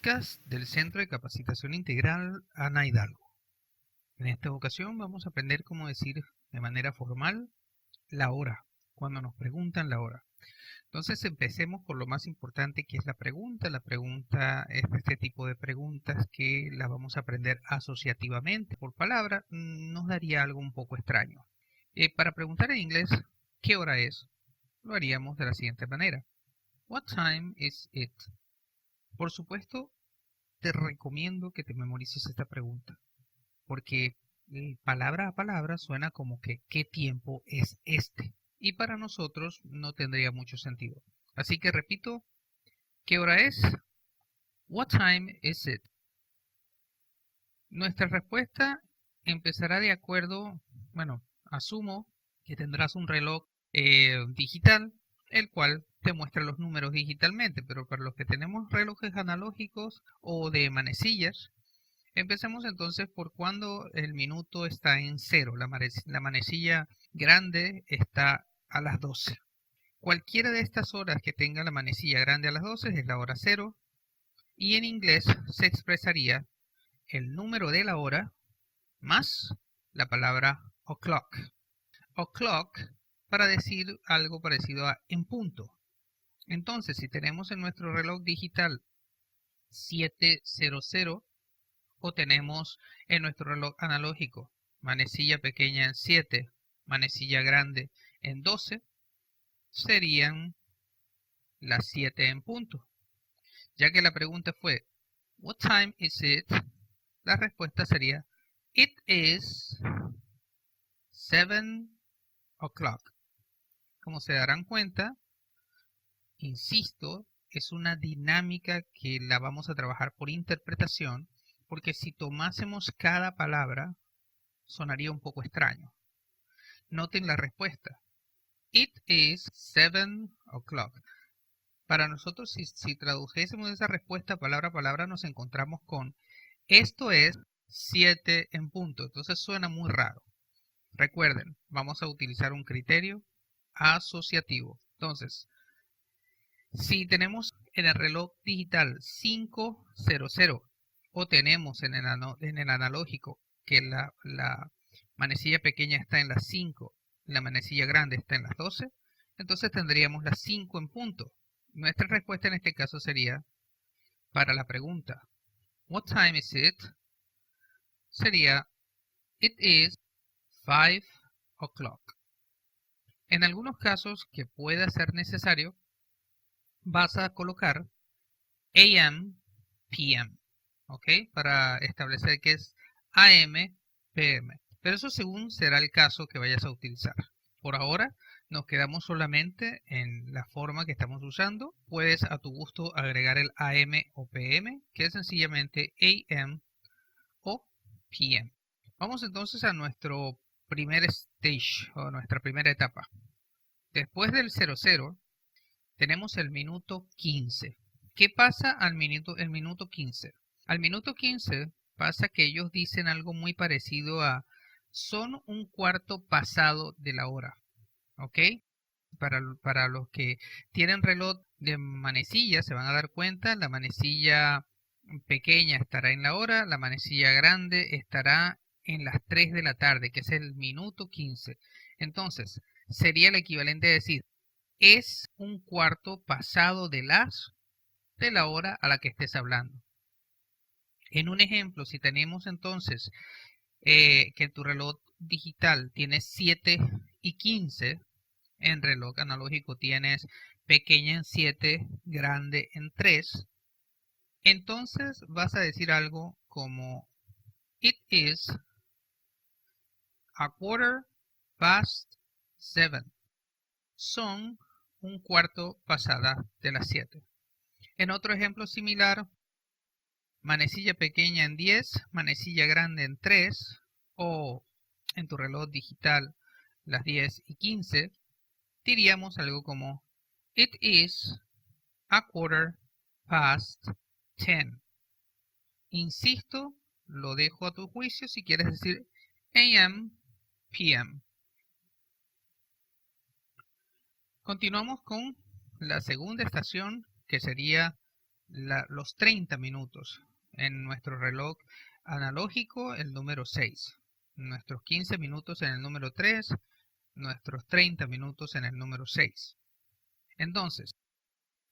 podcast del Centro de Capacitación Integral Ana Hidalgo. En esta ocasión vamos a aprender cómo decir de manera formal la hora, cuando nos preguntan la hora. Entonces empecemos por lo más importante, que es la pregunta. La pregunta es este tipo de preguntas que las vamos a aprender asociativamente. Por palabra nos daría algo un poco extraño. Para preguntar en inglés ¿qué hora es?, lo haríamos de la siguiente manera. What time is it? Por supuesto, te recomiendo que te memorices esta pregunta, porque palabra a palabra suena como que ¿qué tiempo es este? Y para nosotros no tendría mucho sentido. Así que repito, ¿qué hora es? What time is it? Nuestra respuesta empezará de acuerdo, asumo que tendrás un reloj digital, el cual te muestra los números digitalmente, pero para los que tenemos relojes analógicos o de manecillas, empecemos entonces por cuando el minuto está en 0, la manecilla grande está a las 12. Cualquiera de estas horas que tenga la manecilla grande a las 12 es la hora 0, y en inglés se expresaría el número de la hora más la palabra o'clock. O'clock para decir algo parecido a en punto. Entonces, si tenemos en nuestro reloj digital 7:00 o tenemos en nuestro reloj analógico manecilla pequeña en 7, manecilla grande en 12, serían las 7 en punto. Ya que la pregunta fue What time is it? La respuesta sería It is 7 o'clock. Como se darán cuenta, insisto, es una dinámica que la vamos a trabajar por interpretación, porque si tomásemos cada palabra sonaría un poco extraño. Noten la respuesta. It is 7 o'clock. Para nosotros, si tradujésemos esa respuesta palabra a palabra, nos encontramos con esto es 7 en punto. Entonces suena muy raro. Recuerden, vamos a utilizar un criterio asociativo. Entonces, si tenemos en el reloj digital 5:00 o tenemos en el analógico que la manecilla pequeña está en las 5, la manecilla grande está en las 12, entonces tendríamos las 5 en punto. Nuestra respuesta en este caso sería, para la pregunta What time is it? Sería It is 5 o'clock. En algunos casos que pueda ser necesario, vas a colocar AM, PM, ¿ok? Para establecer que es AM, PM. Pero eso según será el caso que vayas a utilizar. Por ahora nos quedamos solamente en la forma que estamos usando. Puedes a tu gusto agregar el AM o PM, que es sencillamente AM o PM. Vamos entonces a nuestro primer stage o nuestra primera etapa. Después del 00 tenemos el minuto 15. ¿Qué pasa al minuto 15? Al minuto 15 pasa que ellos dicen algo muy parecido a son un cuarto pasado de la hora. ¿Ok? Para los que tienen reloj de manecilla se van a dar cuenta, la manecilla pequeña estará en la hora, la manecilla grande estará en las 3 de la tarde, que es el minuto 15. Entonces, sería el equivalente a decir, es un cuarto pasado de la hora a la que estés hablando. En un ejemplo, si tenemos entonces que tu reloj digital tiene 7:15, en reloj analógico tienes pequeña en 7, grande en 3, entonces vas a decir algo como It is 7:15. Son un cuarto pasada de las 7. En otro ejemplo similar, manecilla pequeña en 10, manecilla grande en 3, o en tu reloj digital las 10:15, diríamos algo como It is 10:15. Insisto, lo dejo a tu juicio si quieres decir AM, PM. Continuamos con la segunda estación, que sería los 30 minutos. En nuestro reloj analógico, el número 6. Nuestros 15 minutos en el número 3. Nuestros 30 minutos en el número 6. Entonces,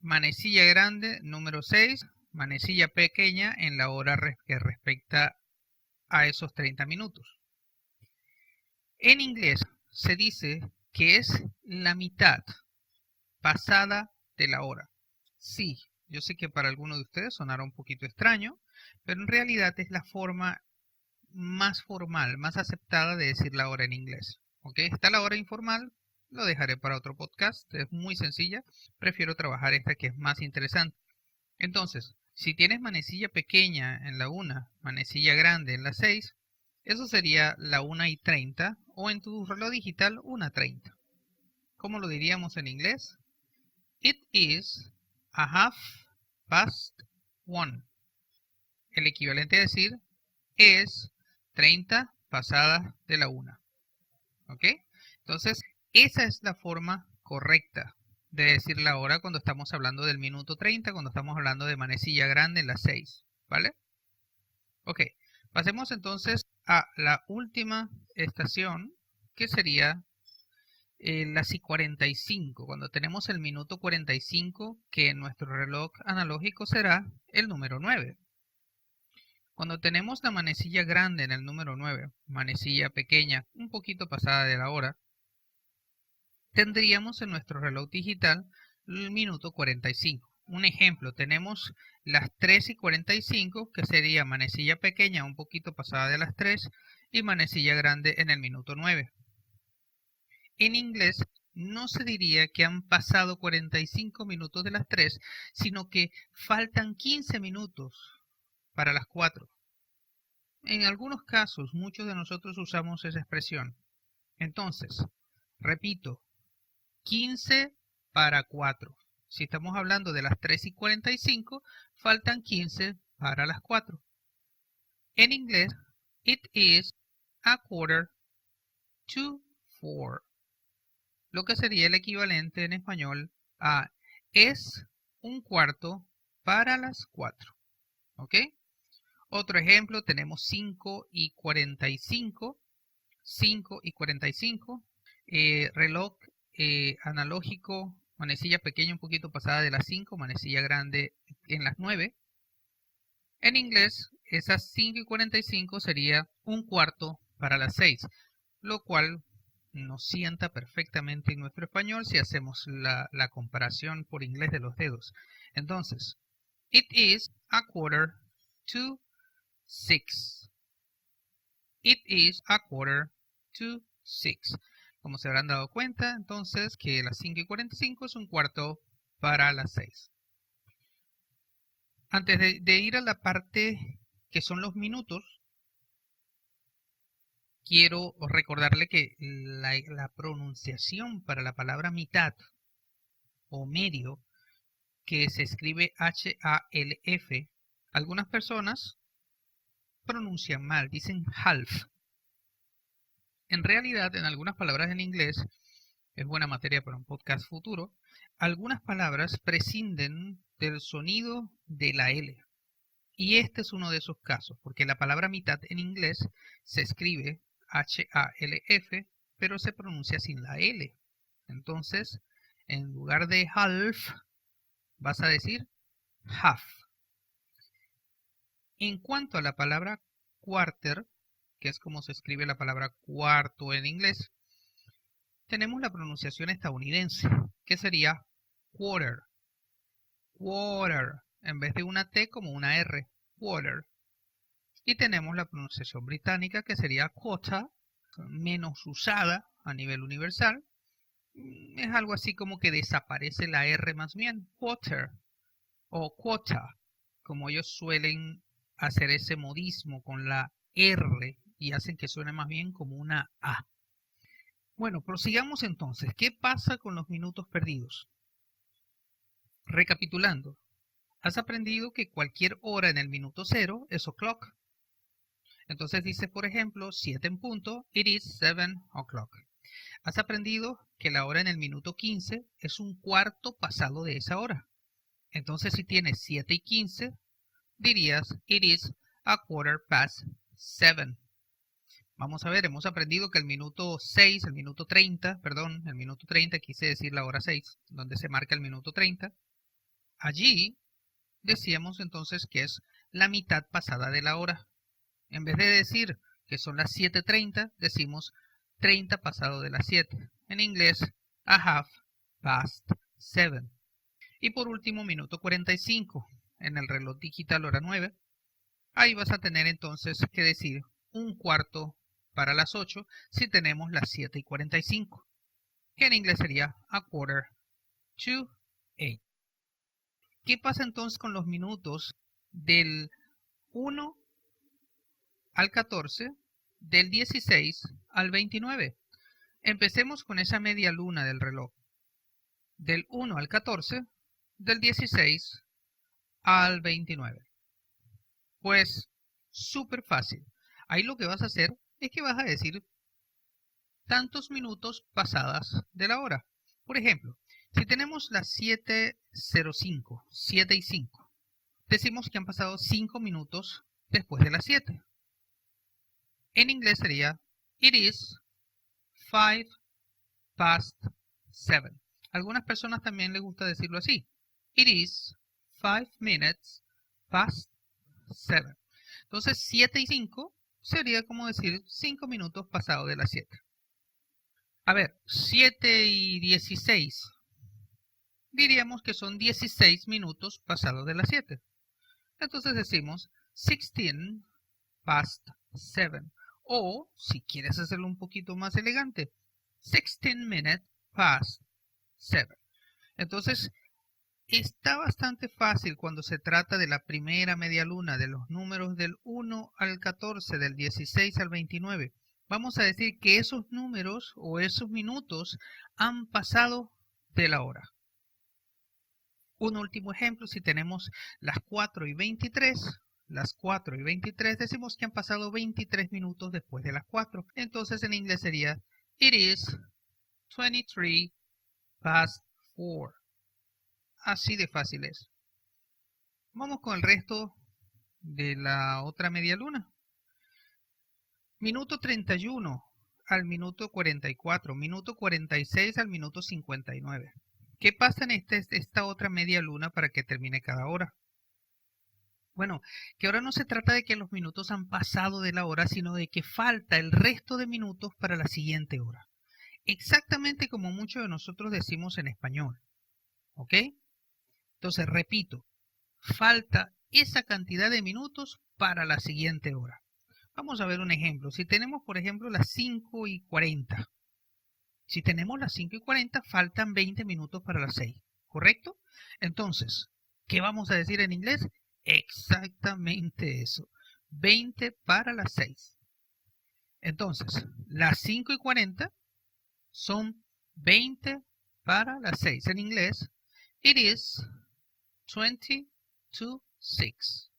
manecilla grande, número 6. Manecilla pequeña en la hora que respecta a esos 30 minutos. En inglés se dice que es la mitad pasada de la hora. Sí, yo sé que para algunos de ustedes sonará un poquito extraño, pero en realidad es la forma más formal, más aceptada de decir la hora en inglés. ¿Ok? Está la hora informal, lo dejaré para otro podcast, es muy sencilla, prefiero trabajar esta que es más interesante. Entonces, si tienes manecilla pequeña en la 1, manecilla grande en la 6, eso sería la 1:30 o en tu reloj digital 1:30. ¿Cómo lo diríamos en inglés? It is 1:30. El equivalente a decir es 30 pasadas de la 1. ¿Ok? Entonces, esa es la forma correcta de decir la hora cuando estamos hablando del minuto 30, cuando estamos hablando de manecilla grande en la 6. ¿Vale? Ok, pasemos entonces a la última estación, que sería las y 45, cuando tenemos el minuto 45, que en nuestro reloj analógico será el número 9. Cuando tenemos la manecilla grande en el número 9, manecilla pequeña un poquito pasada de la hora, tendríamos en nuestro reloj digital el minuto 45. Un ejemplo, tenemos las 3:45, que sería manecilla pequeña un poquito pasada de las 3 y manecilla grande en el minuto 9. En inglés no se diría que han pasado 45 minutos de las 3, sino que faltan 15 minutos para las 4. En algunos casos, muchos de nosotros usamos esa expresión. Entonces, repito, 15 para 4. Si estamos hablando de las 3:45, faltan 15 para las 4. En inglés, it is 3:45, lo que sería el equivalente en español a es 1/4 para las 4. ¿Ok? Otro ejemplo, tenemos 5:45. 5:45. Reloj analógico, manecilla pequeña un poquito pasada de las 5, manecilla grande en las 9. En inglés, esas 5:45 sería 1/4 para las 6, lo cual nos sienta perfectamente en nuestro español si hacemos la comparación por inglés de los dedos. Entonces, it is 5:45. It is 5:45. Como se habrán dado cuenta, entonces, que las 5:45 es 1/4 para las 6. Antes de ir a la parte que son los minutos, quiero recordarle que la pronunciación para la palabra mitad o medio, que se escribe H-A-L-F, algunas personas pronuncian mal, dicen half. En realidad, en algunas palabras en inglés, es buena materia para un podcast futuro, algunas palabras prescinden del sonido de la L. Y este es uno de esos casos, porque la palabra mitad en inglés se escribe H-A-L-F, pero se pronuncia sin la L. Entonces, en lugar de half, vas a decir half. En cuanto a la palabra quarter, que es como se escribe la palabra cuarto en inglés, tenemos la pronunciación estadounidense, que sería quarter. Quarter, en vez de una T como una R, quarter. Y tenemos la pronunciación británica, que sería quarter, menos usada a nivel universal. Es algo así como que desaparece la R más bien, quarter o quota, como ellos suelen hacer ese modismo con la R y hacen que suene más bien como una A. Bueno, prosigamos entonces. ¿Qué pasa con los minutos perdidos? Recapitulando, has aprendido que cualquier hora en el minuto 0 es o'clock. Entonces dices, por ejemplo, 7 en punto, it is 7 o'clock. Has aprendido que la hora en el minuto 15 es 1/4 pasado de esa hora. Entonces si tienes 7:15, dirías it is a 7:15. Vamos a ver, hemos aprendido que el minuto 30, quise decir la hora 6, donde se marca el minuto 30. Allí decíamos entonces que es la mitad pasada de la hora. En vez de decir que son las 7:30, decimos 30 pasado de las 7. En inglés, a 7:30. Y por último, minuto 45. En el reloj digital hora 9. Ahí vas a tener entonces que decir un cuarto para las 8 si tenemos las 7:45. Que en inglés sería a 7:45. ¿Qué pasa entonces con los minutos del 1 al 14, del 16 al 29? Empecemos con esa media luna del reloj. Del 1 al 14, del 16 al 29. Pues súper fácil. Ahí lo que vas a hacer es que vas a decir tantos minutos pasadas de la hora. Por ejemplo, si tenemos las 7:05, 7:05, decimos que han pasado 5 minutos después de las 7. En inglés sería it is 7:05. Algunas personas también les gusta decirlo así. It is 5 minutes past 7. Entonces 7:05 sería como decir 5 minutos pasado de las 7. A ver, 7:16. Diríamos que son 16 minutos pasados de las 7. Entonces decimos 16 past 7. O, si quieres hacerlo un poquito más elegante, 16 minutes past 7. Entonces, está bastante fácil cuando se trata de la primera media luna, de los números del 1 al 14, del 16 al 29. Vamos a decir que esos números o esos minutos han pasado de la hora. Un último ejemplo, si tenemos las 4:23, decimos que han pasado 23 minutos después de las 4. Entonces en inglés sería it is 23 past 4. Así de fácil es. Vamos con el resto de la otra media luna. Minuto 31 al minuto 44, minuto 46 al minuto 59. ¿Qué pasa en esta otra media luna para que termine cada hora? Bueno, que ahora no se trata de que los minutos han pasado de la hora, sino de que falta el resto de minutos para la siguiente hora. Exactamente como muchos de nosotros decimos en español. ¿Ok? Entonces, repito, falta esa cantidad de minutos para la siguiente hora. Vamos a ver un ejemplo. Si tenemos, por ejemplo, las 5:40. Si tenemos las 5:40, faltan 20 minutos para las 6. ¿Correcto? Entonces, ¿qué vamos a decir en inglés? Exactamente eso. 20 para las 6. Entonces, las 5:40 son 20 para las 6. En inglés, it is 20 to 6.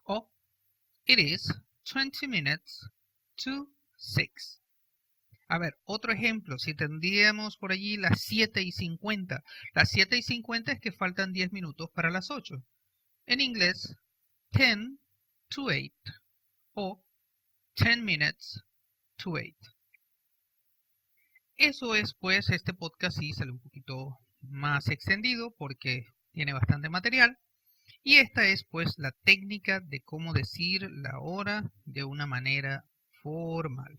O it is 20 minutes to 6. A ver, otro ejemplo, si tendríamos por allí las 7:50. Las 7:50 es que faltan 10 minutos para las 8. En inglés, 10 to 8 o 10 minutes to 8. Eso es, pues, este podcast sí sale un poquito más extendido porque tiene bastante material. Y esta es, pues, la técnica de cómo decir la hora de una manera formal.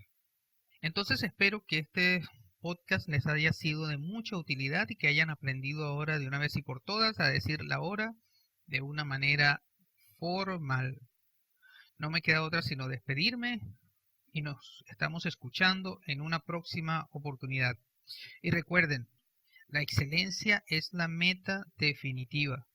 Entonces espero que este podcast les haya sido de mucha utilidad y que hayan aprendido ahora de una vez y por todas a decir la hora de una manera formal. No me queda otra sino despedirme y nos estamos escuchando en una próxima oportunidad. Y recuerden, la excelencia es la meta definitiva.